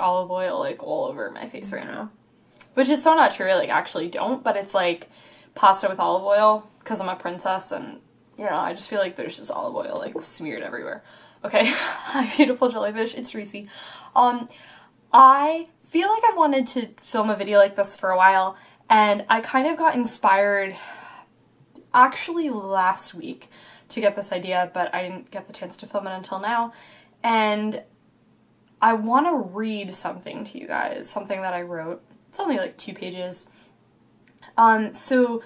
olive oil, like, all over my face right now. Which is so not true, I, like, actually don't, but it's, like, pasta with olive oil, because I'm a princess, and, you know, I just feel like there's just olive oil, like, smeared everywhere. Okay, hi, beautiful jellyfish, it's Reese. I feel like I've wanted to film a video like this for a while, and I kind of got inspired, actually last week, to get this idea, but I didn't get the chance to film it until now, and I want to read something to you guys, something that I wrote. It's only like 2 pages. So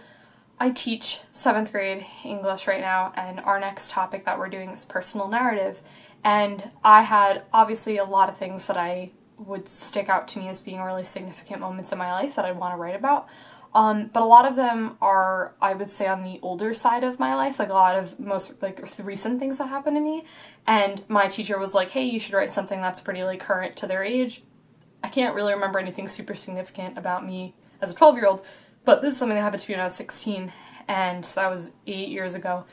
I teach 7th grade English right now, and our next topic that we're doing is personal narrative, and I had obviously a lot of things that I would stick out to me as being really significant moments in my life that I'd want to write about. But a lot of them are, I would say, on the older side of my life, like a lot of most, like, recent things that happened to me, and my teacher was like, hey, you should write something that's pretty, like, current to their age. I can't really remember anything super significant about me as a 12-year-old, but this is something that happened to me when I was 16, and that was 8 years ago,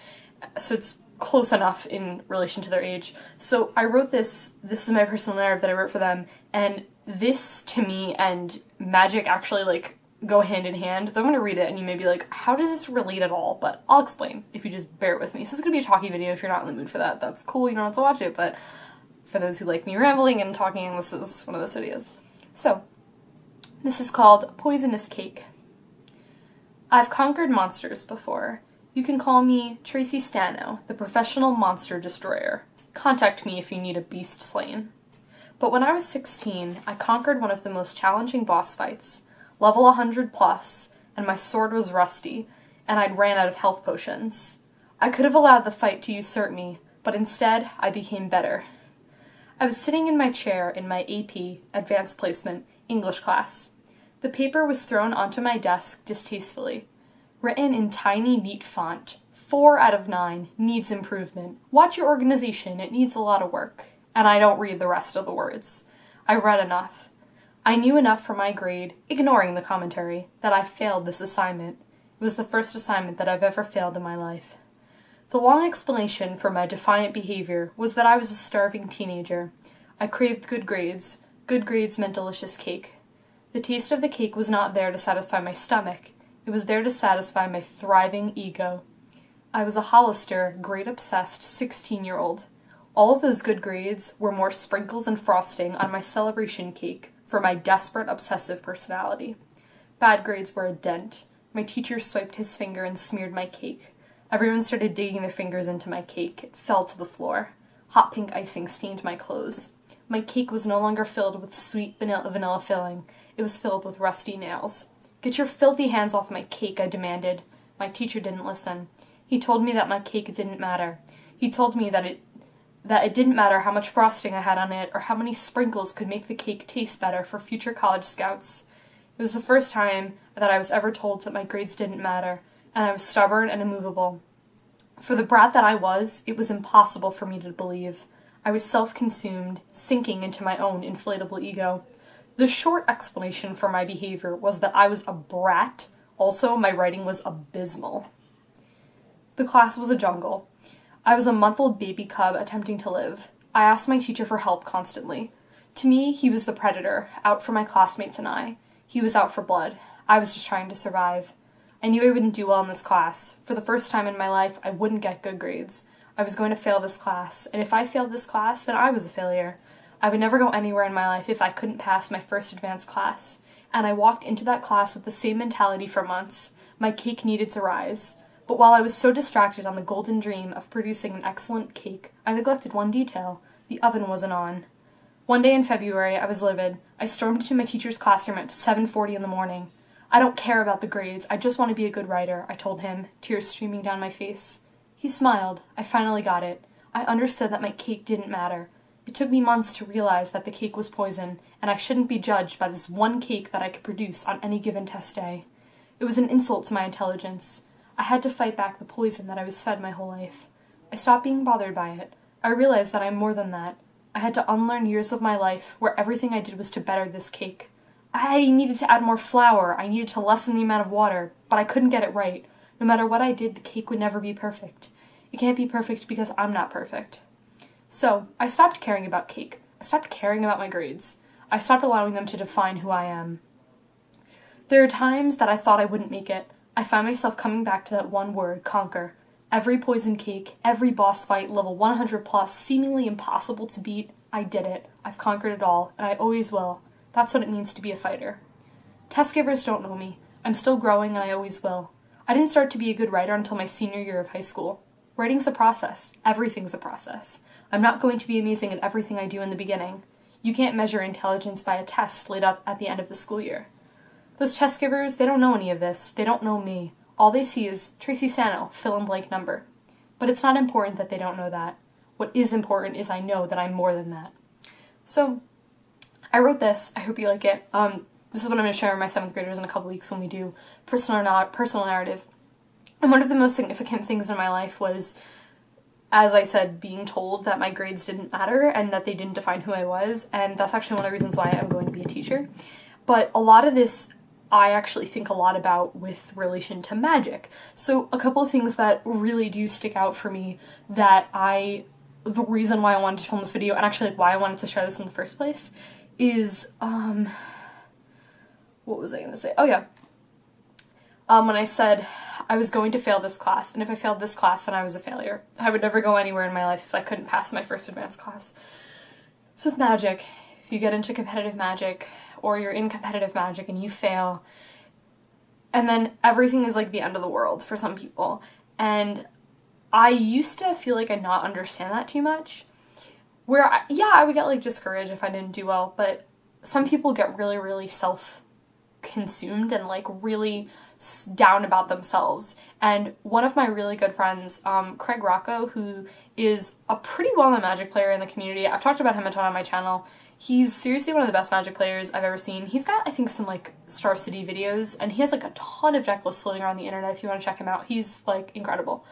so it's close enough in relation to their age. So I wrote this is my personal narrative that I wrote for them, and this, to me, and magic actually, like, go hand in hand. I'm gonna read it and you may be like, how does this relate at all? But I'll explain if you just bear with me. This is gonna be a talky video. If you're not in the mood for that, that's cool, you don't have to watch it, but for those who like me rambling and talking, this is one of those videos. So, this is called Poisonous Cake. I've conquered monsters before. You can call me Tracy Stano, the professional monster destroyer. Contact me if you need a beast slain. But when I was 16, I conquered one of the most challenging boss fights, level 100 plus, and my sword was rusty, and I'd ran out of health potions. I could have allowed the fight to usurp me, but instead, I became better. I was sitting in my chair in my AP, Advanced Placement, English class. The paper was thrown onto my desk distastefully. Written in tiny, neat font, 4 out of 9, needs improvement. Watch your organization, it needs a lot of work. And I don't read the rest of the words. I read enough. I knew enough for my grade, ignoring the commentary, that I failed this assignment. It was the first assignment that I've ever failed in my life. The long explanation for my defiant behavior was that I was a starving teenager. I craved good grades. Good grades meant delicious cake. The taste of the cake was not there to satisfy my stomach. It was there to satisfy my thriving ego. I was a Hollister, grade-obsessed 16-year-old. All of those good grades were more sprinkles and frosting on my celebration cake for my desperate, obsessive personality. Bad grades were a dent. My teacher swiped his finger and smeared my cake. Everyone started digging their fingers into my cake. It fell to the floor. Hot pink icing stained my clothes. My cake was no longer filled with sweet vanilla filling. It was filled with rusty nails. Get your filthy hands off my cake, I demanded. My teacher didn't listen. He told me that my cake didn't matter. He told me that it didn't matter how much frosting I had on it or how many sprinkles could make the cake taste better for future college scouts. It was the first time that I was ever told that my grades didn't matter, and I was stubborn and immovable. For the brat that I was, it was impossible for me to believe. I was self-consumed, sinking into my own inflatable ego. The short explanation for my behavior was that I was a brat. Also, my writing was abysmal. The class was a jungle. I was a month-old baby cub attempting to live. I asked my teacher for help constantly. To me, he was the predator, out for my classmates and I. He was out for blood. I was just trying to survive. I knew I wouldn't do well in this class. For the first time in my life, I wouldn't get good grades. I was going to fail this class, and if I failed this class, then I was a failure. I would never go anywhere in my life if I couldn't pass my first advanced class. And I walked into that class with the same mentality for months. My cake needed to rise. But while I was so distracted on the golden dream of producing an excellent cake, I neglected one detail. The oven wasn't on. One day in February, I was livid. I stormed into my teacher's classroom at 7:40 in the morning. I don't care about the grades. I just want to be a good writer, I told him, tears streaming down my face. He smiled. I finally got it. I understood that my cake didn't matter. It took me months to realize that the cake was poison, and I shouldn't be judged by this one cake that I could produce on any given test day. It was an insult to my intelligence. I had to fight back the poison that I was fed my whole life. I stopped being bothered by it. I realized that I'm more than that. I had to unlearn years of my life where everything I did was to better this cake. I needed to add more flour, I needed to lessen the amount of water, but I couldn't get it right. No matter what I did, the cake would never be perfect. It can't be perfect because I'm not perfect. So, I stopped caring about cake. I stopped caring about my grades. I stopped allowing them to define who I am. There are times that I thought I wouldn't make it. I find myself coming back to that one word, conquer. Every poison cake, every boss fight, level 100 plus, seemingly impossible to beat, I did it. I've conquered it all, and I always will. That's what it means to be a fighter. Test givers don't know me. I'm still growing, and I always will. I didn't start to be a good writer until my senior year of high school. Writing's a process. Everything's a process. I'm not going to be amazing at everything I do in the beginning. You can't measure intelligence by a test laid out at the end of the school year. Those test givers, they don't know any of this. They don't know me. All they see is Tracy Sano, fill-in-blank number. But it's not important that they don't know that. What is important is I know that I'm more than that. So, I wrote this. I hope you like it. This is what I'm going to share with my 7th graders in a couple weeks when we do personal narrative. And one of the most significant things in my life was, as I said, being told that my grades didn't matter and that they didn't define who I was. And that's actually one of the reasons why I'm going to be a teacher. But a lot of this I actually think a lot about with relation to magic. So a couple of things that really do stick out for me that the reason why I wanted to film this video, and actually like why I wanted to share this in the first place, is, what was I going to say? Oh yeah. When I said I was going to fail this class, and if I failed this class, then I was a failure. I would never go anywhere in my life if I couldn't pass my first advanced class. So with magic, if you get into competitive magic, or you're in competitive magic and you fail, and then everything is like the end of the world for some people. And I used to feel like I not understand that too much. Where, I would get like discouraged if I didn't do well, but some people get really, really self-consumed and like really down about themselves. And one of my really good friends, Craig Rocco, who is a pretty well-known Magic player in the community, I've talked about him a ton on my channel. He's seriously one of the best Magic players I've ever seen. He's got, I think, some like Star City videos, and he has like a ton of deck lists floating around the internet if you want to check him out. He's like incredible.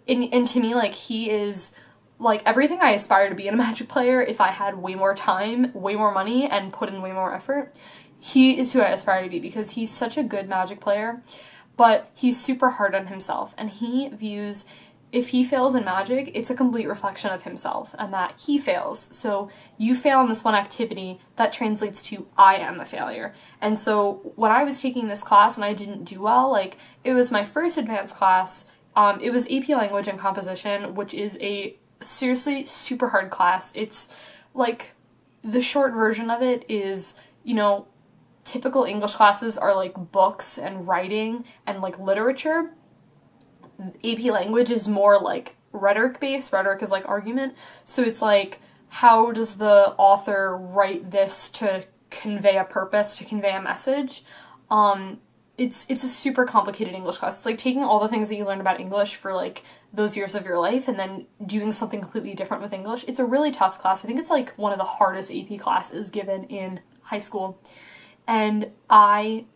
And to me, like, he is like everything I aspire to be in a Magic player if I had way more time, way more money, and put in way more effort. He is who I aspire to be because he's such a good Magic player, but he's super hard on himself, and he views if he fails in Magic, it's a complete reflection of himself and that he fails. So you fail in this one activity, that translates to I am a failure. And so when I was taking this class and I didn't do well, like it was my first advanced class, it was AP Language and Composition, which is a seriously super hard class. It's like the short version of it is, you know, typical English classes are like books and writing and like literature. AP Language is more like rhetoric based. Rhetoric is like argument. So it's like, how does the author write this to convey a purpose, to convey a message? It's a super complicated English class. It's like taking all the things that you learned about English for like those years of your life and then doing something completely different with English. It's a really tough class. I think it's like one of the hardest AP classes given in high school. And I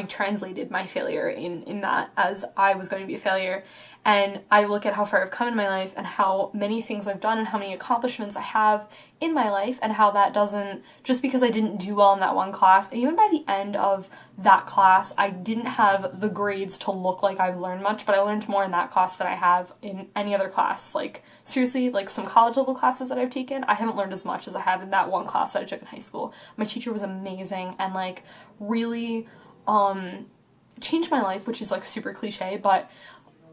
translated my failure in that as I was going to be a failure. And I look at how far I've come in my life and how many things I've done and how many accomplishments I have in my life and how that doesn't, just because I didn't do well in that one class, and even by the end of that class, I didn't have the grades to look like I've learned much, but I learned more in that class than I have in any other class. Like, seriously, like some college level classes that I've taken, I haven't learned as much as I have in that one class that I took in high school. My teacher was amazing and like really changed my life, which is like super cliche, but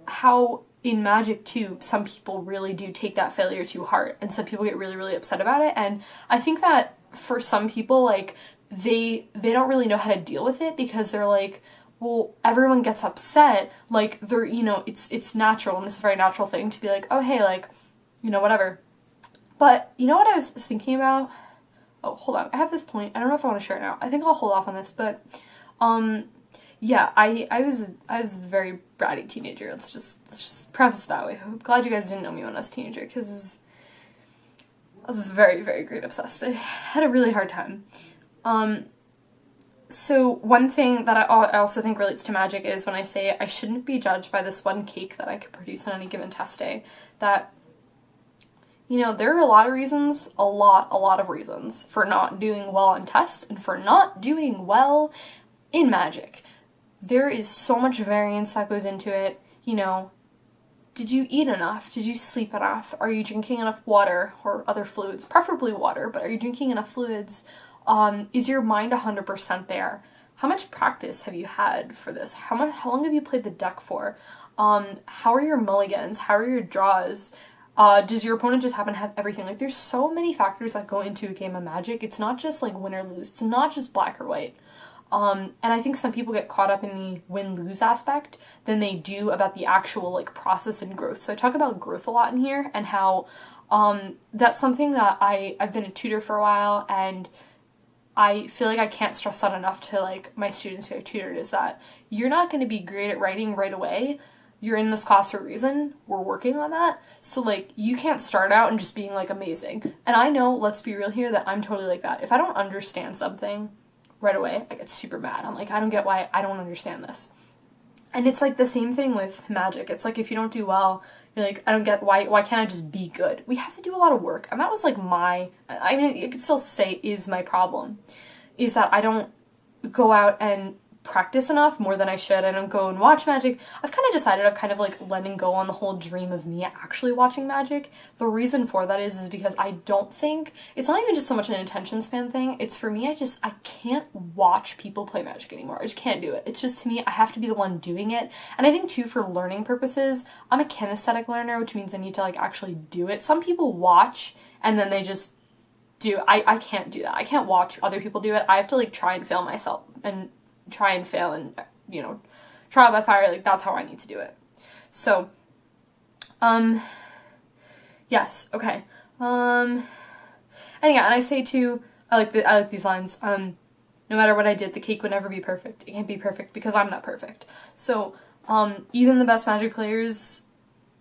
how in Magic too, some people really do take that failure to heart, and some people get really, really upset about it. And I think that for some people, like, they don't really know how to deal with it because they're like, well, everyone gets upset, like, they're, you know, it's natural, and it's a very natural thing to be like, oh, hey, like, you know, whatever. But you know what I was thinking about? Oh, hold on, I have this point. I don't know if I want to share it now. I think I'll hold off on this, but, yeah, I was a very bratty teenager. Let's just preface it that way. I'm glad you guys didn't know me when I was a teenager, because I was very, very grade obsessed. I had a really hard time. So one thing that I also think relates to Magic is when I say I shouldn't be judged by this one cake that I could produce on any given test day. That, you know, there are a lot of reasons, a lot of reasons for not doing well on tests and for not doing well in Magic. There is so much variance that goes into it. You know, did you eat enough? Did you sleep enough? Are you drinking enough water or other fluids? Preferably water, but are you drinking enough fluids? Is your mind 100% there? How much practice have you had for this? How long have you played the deck for? How are your mulligans? How are your draws? Does your opponent just happen to have everything? Like, there's so many factors that go into a game of Magic. It's not just like win or lose. It's not just black or white. And I think some people get caught up in the win-lose aspect than they do about the actual like process and growth. So I talk about growth a lot in here, and how that's something that I've been a tutor for a while, and I feel like I can't stress that enough to like my students who I tutored, is that you're not going to be great at writing right away. You're in this class for a reason. We're working on that. So like, you can't start out and just being like amazing. And I know, let's be real here, that I'm totally like that. If I don't understand something right away, I get super mad. I'm like, I don't get why I don't understand this. And it's like the same thing with Magic. It's like, if you don't do well, you're like, I don't get why can't I just be good? We have to do a lot of work. And that was like I mean, you could still say is my problem, is that I don't go out and practice enough more than I should. I don't go and watch Magic. I've kind of decided I've kind of like letting go on the whole dream of me actually watching Magic. The reason for that is because I don't think, it's not even just so much an attention span thing. It's for me, I can't watch people play Magic anymore. I just can't do it. It's just, to me, I have to be the one doing it. And I think too, for learning purposes, I'm a kinesthetic learner, which means I need to like actually do it. Some people watch and then they just do. I can't do that. I can't watch other people do it. I have to like try and fail myself and try and fail and, you know, trial by fire. Like, that's how I need to do it. So, yes, okay. And yeah, and I say too, I like these lines, no matter what I did, the cake would never be perfect. It can't be perfect because I'm not perfect. So, even the best Magic players,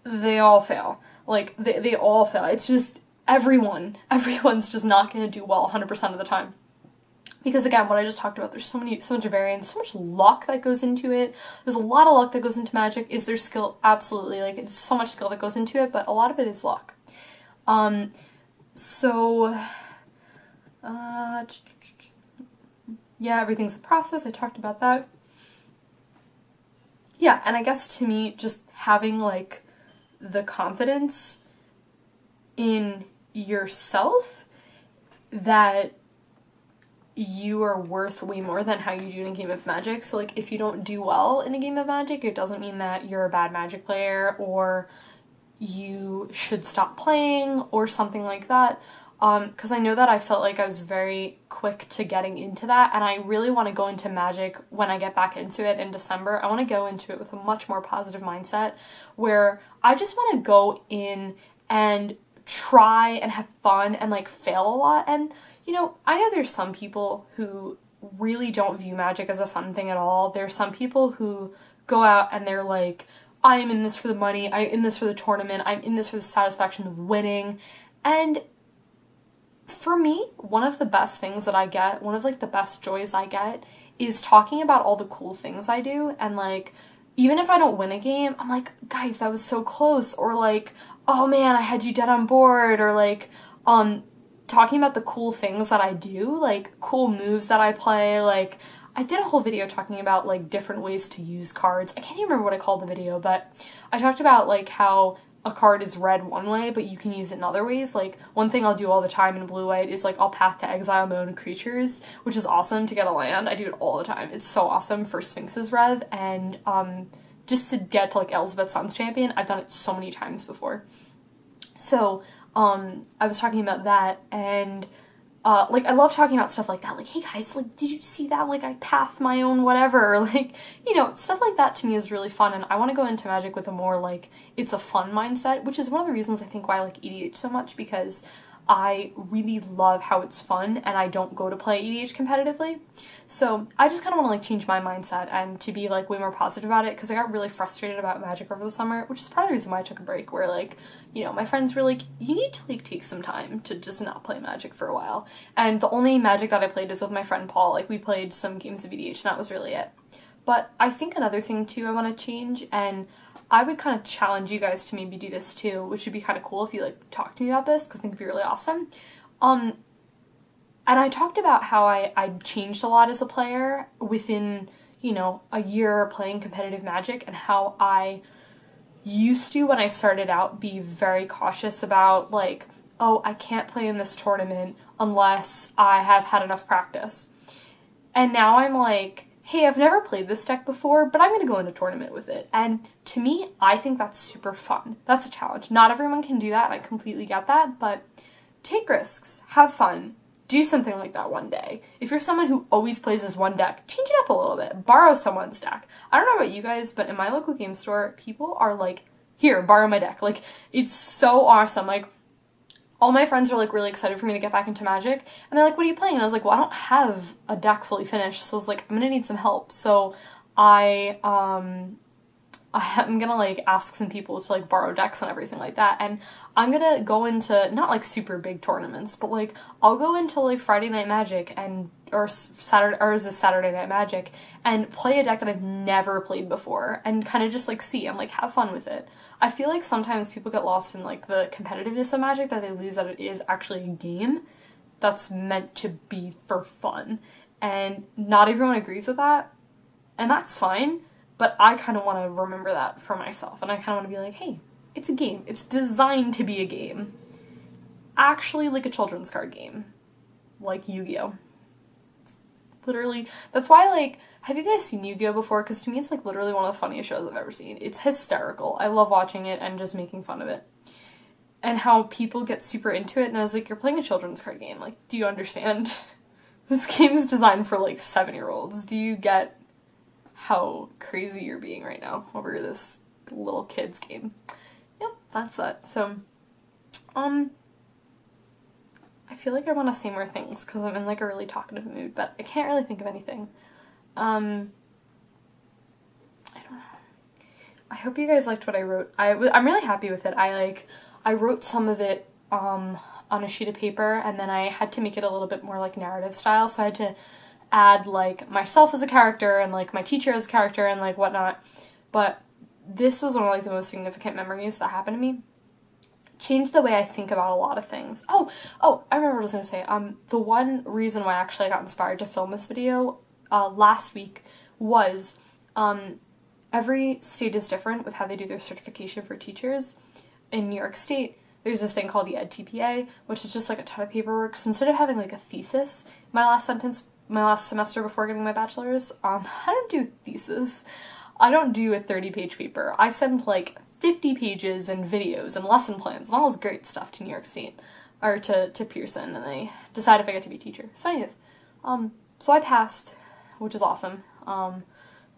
they all fail. Like, they all fail. It's just, everyone's just not gonna do well 100% of the time. Because again, what I just talked about, there's so much variance, so much luck that goes into it. There's a lot of luck that goes into Magic. Is there skill? Absolutely. Like, it's so much skill that goes into it, but a lot of it is luck. Yeah, everything's a process. I talked about that. Yeah, and I guess to me, just having like the confidence in yourself that you are worth way more than how you do in a game of Magic. So like, if you don't do well in a game of Magic, it doesn't mean that you're a bad Magic player or you should stop playing or something like that. Because I know that I felt like I was very quick to getting into that, and I really want to go into Magic when I get back into it in December. I want to go into it with a much more positive mindset, where I just want to go in and try and have fun and like fail a lot. And you know, I know there's some people who really don't view Magic as a fun thing at all. There's some people who go out and they're like, I'm in this for the money, I'm in this for the tournament, I'm in this for the satisfaction of winning. And for me, one of the best things that I get, one of like the best joys I get, is talking about all the cool things I do. And like, even if I don't win a game, I'm like, guys, that was so close. Or like, oh man, I had you dead on board. Or like, talking about the cool things that I do, like cool moves that I play. Like, I did a whole video talking about like different ways to use cards. I can't even remember what I called the video, but I talked about like how a card is read one way, but you can use it in other ways. Like, one thing I'll do all the time in blue-white is like, I'll path to exile my own creatures, which is awesome to get a land. I do it all the time. It's so awesome for Sphinx's Rev, and just to get to like Elspeth Sun's Champion, I've done it so many times before. So, I was talking about that, and like, I love talking about stuff like that, like, hey guys, like, did you see that, like, I pathed my own whatever, or like, you know, stuff like that to me is really fun, and I want to go into Magic with a more, like, it's a fun mindset, which is one of the reasons I think why I like EDH so much, because I really love how it's fun, and I don't go to play EDH competitively. So I just kind of want to like change my mindset and to be like way more positive about it, because I got really frustrated about Magic over the summer, which is part of the reason why I took a break, where like, you know, my friends were like, you need to like take some time to just not play Magic for a while. And the only Magic that I played is with my friend Paul. Like, we played some games of EDH and that was really it. But I think another thing too I want to change, and I would kind of challenge you guys to maybe do this too, which would be kind of cool if you like talk to me about this, because I think it'd be really awesome. And I talked about how I changed a lot as a player within, you know, a year playing competitive Magic, and how I used to, when I started out, be very cautious about like, oh, I can't play in this tournament, unless I have had enough practice. And now I'm like, hey, I've never played this deck before, but I'm going to go in a tournament with it. And to me, I think that's super fun. That's a challenge. Not everyone can do that, and I completely get that, but take risks, have fun, do something like that one day. If you're someone who always plays this one deck, change it up a little bit. Borrow someone's deck. I don't know about you guys, but in my local game store, people are like, here, borrow my deck. Like, it's so awesome. Like, all my friends are like really excited for me to get back into Magic, and they're like, what are you playing? And I was like, well, I don't have a deck fully finished, so I was like, I'm gonna need some help. So I'm gonna like ask some people to like borrow decks and everything like that, and I'm gonna go into not like super big tournaments, but like I'll go into like Friday Night Magic and or Saturday Night Magic and play a deck that I've never played before and kind of just like see and like have fun with it. I feel like sometimes people get lost in like the competitiveness of Magic, that they lose that it is actually a game that's meant to be for fun, and not everyone agrees with that, and that's fine. But I kind of want to remember that for myself, and I kind of want to be like, hey, it's a game. It's designed to be a game. Actually, like a children's card game. Like Yu-Gi-Oh! Literally. That's why, like, have you guys seen Yu-Gi-Oh! Before? Because to me, it's, like, literally one of the funniest shows I've ever seen. It's hysterical. I love watching it and just making fun of it. And how people get super into it, and I was like, you're playing a children's card game. Like, do you understand? This game is designed for, like, 7-year-olds. Do you get how crazy you're being right now over this little kid's game? Yep, that's that. So, I feel like I want to say more things because I'm in like a really talkative mood, but I can't really think of anything. I don't know. I hope you guys liked what I wrote. I'm really happy with it. I wrote some of it on a sheet of paper, and then I had to make it a little bit more like narrative style, so I had to add like myself as a character and like my teacher as a character and like whatnot. But this was one of like the most significant memories that happened to me. Changed the way I think about a lot of things. Oh, I remember what I was gonna say. The one reason why actually I got inspired to film this video last week was every state is different with how they do their certification for teachers. In New York State, there's this thing called the EdTPA, which is just like a ton of paperwork. So instead of having like a thesis, my last semester before getting my bachelor's, I don't do thesis. I don't do a 30-page paper. I send like 50 pages and videos and lesson plans and all this great stuff to New York State, or to Pearson, and they decide if I get to be a teacher. So anyways, so I passed, which is awesome.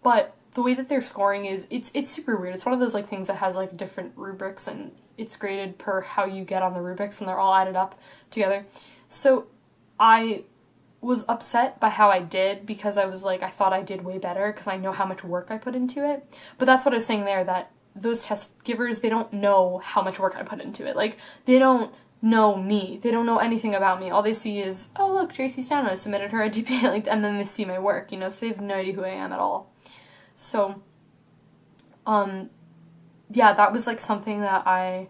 But the way that they're scoring is, it's super weird. It's one of those like things that has like different rubrics, and it's graded per how you get on the rubrics, and they're all added up together. So I was upset by how I did, because I was like, I thought I did way better because I know how much work I put into it. But that's what I was saying there, that those test givers, they don't know how much work I put into it. Like, they don't know me. They don't know anything about me. All they see is, oh look, Tracy Stano submitted her EdTPA, like, and then they see my work, you know, so they have no idea who I am at all. So, yeah, that was like something that I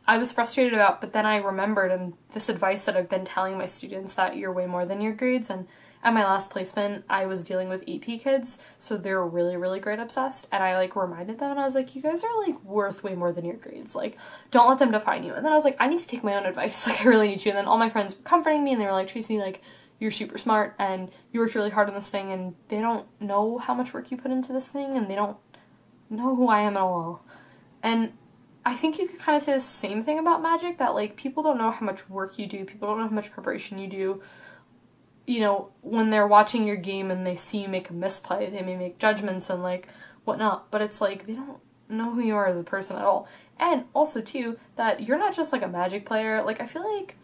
was frustrated about, but then I remembered, and this advice that I've been telling my students, that you're way more than your grades. And at my last placement, I was dealing with AP kids, so they're really, really grade obsessed, and I like reminded them, and I was like, you guys are like worth way more than your grades, like, don't let them define you. And then I was like, I need to take my own advice, like, I really need to. And then all my friends were comforting me, and they were like, Tracy, like, you're super smart, and you worked really hard on this thing, and they don't know how much work you put into this thing, and they don't know who I am at all. And I think you could kind of say the same thing about Magic, that like, people don't know how much work you do, people don't know how much preparation you do. You know, when they're watching your game and they see you make a misplay, they may make judgments and like whatnot, but it's like, they don't know who you are as a person at all. And also too, that you're not just like a Magic player. Like, I feel like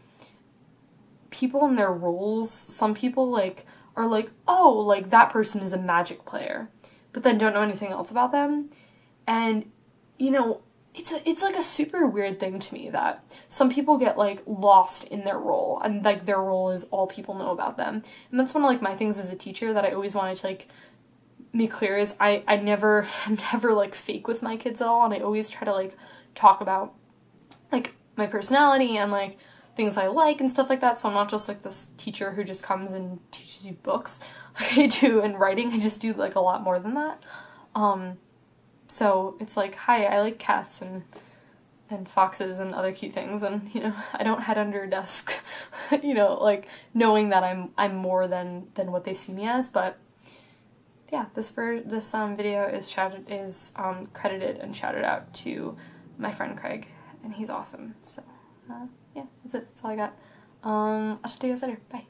people in their roles, some people like are like, oh, like that person is a Magic player, but then don't know anything else about them. And you know, it's like a super weird thing to me that some people get like lost in their role, and like their role is all people know about them. And that's one of like my things as a teacher that I always wanted to like make clear, is I never like fake with my kids at all, and I always try to like talk about like my personality and like things I like and stuff like that. So I'm not just like this teacher who just comes and teaches you books like I do in writing. I just do like a lot more than that. So it's like, hi, I like cats, and and foxes and other cute things, and you know, I don't hide under a desk, you know, like knowing that I'm more than what they see me as. But yeah, this video is credited and shouted out to my friend Craig, and he's awesome. So yeah, that's it. That's all I got. I'll talk to you guys later. Bye.